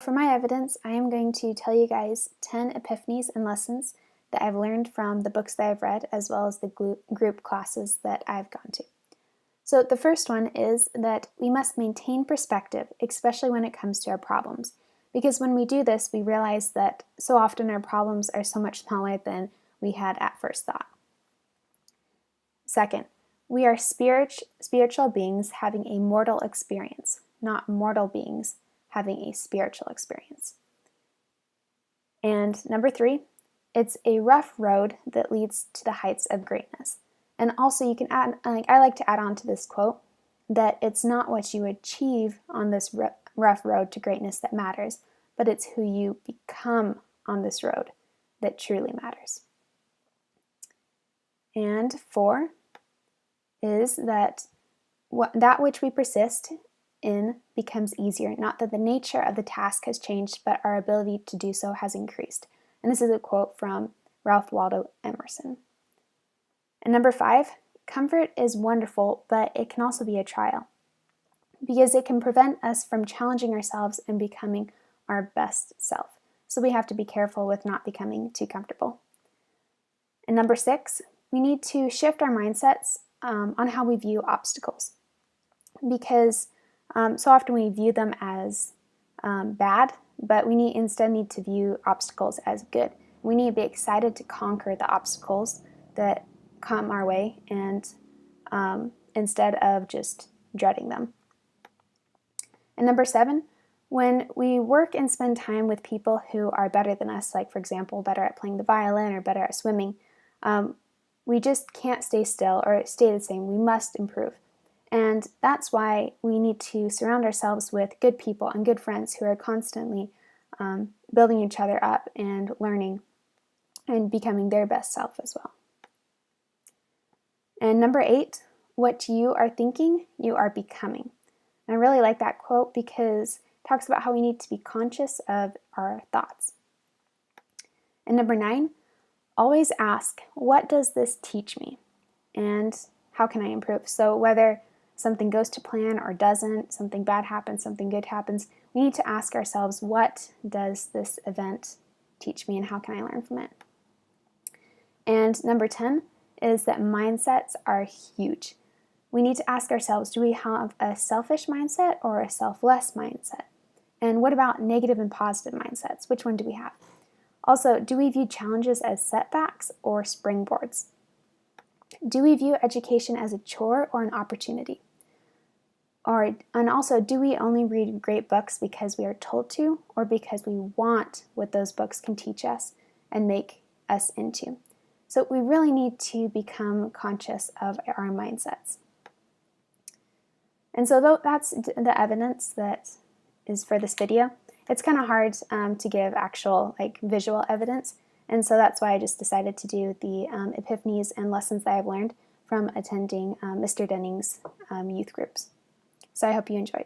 For my evidence, I am going to tell you guys 10 epiphanies and lessons that I've learned from the books that I've read, as well as the group classes that I've gone to. So the first one is that we must maintain perspective, especially when it comes to our problems. Because when we do this, we realize that so often our problems are so much smaller than we had at first thought. Second, we are spiritual beings having a mortal experience, not mortal beings having a spiritual experience. And number 3, it's a rough road that leads to the heights of greatness. And also you can add, I like to add on to this quote, that it's not what you achieve on this rough road to greatness that matters, but it's who you become on this road that truly matters. And 4 is that that which we persist in becomes easier, not that the nature of the task has changed, but our ability to do so has increased. And this is a quote from Ralph Waldo Emerson. And number 5, comfort is wonderful, but it can also be a trial, because it can prevent us from challenging ourselves and becoming our best self. So we have to be careful with not becoming too comfortable. And number 6, we need to shift our mindsets on how we view obstacles, because so often we view them as bad, but we instead need to view obstacles as good. We need to be excited to conquer the obstacles that come our way, and instead of just dreading them. And number 7, when we work and spend time with people who are better than us, like for example, better at playing the violin or better at swimming, we just can't stay still or stay the same. We must improve. And that's why we need to surround ourselves with good people and good friends who are constantly building each other up and learning and becoming their best self as well. And number 8, what you are thinking, you are becoming. And I really like that quote because it talks about how we need to be conscious of our thoughts. And number 9, always ask, what does this teach me? And how can I improve? So whether something goes to plan or doesn't, something bad happens, something good happens, we need to ask ourselves, what does this event teach me and how can I learn from it? And number 10 is that mindsets are huge. We need to ask ourselves, do we have a selfish mindset or a selfless mindset? And what about negative and positive mindsets? Which one do we have? Also, do we view challenges as setbacks or springboards? Do we view education as a chore or an opportunity? And also, do we only read great books because we are told to, or because we want what those books can teach us and make us into? So we really need to become conscious of our mindsets. And so that's the evidence that is for this video. It's kind of hard to give actual visual evidence, and so that's why I just decided to do the epiphanies and lessons that I've learned from attending Mr. Denning's youth groups. So I hope you enjoyed.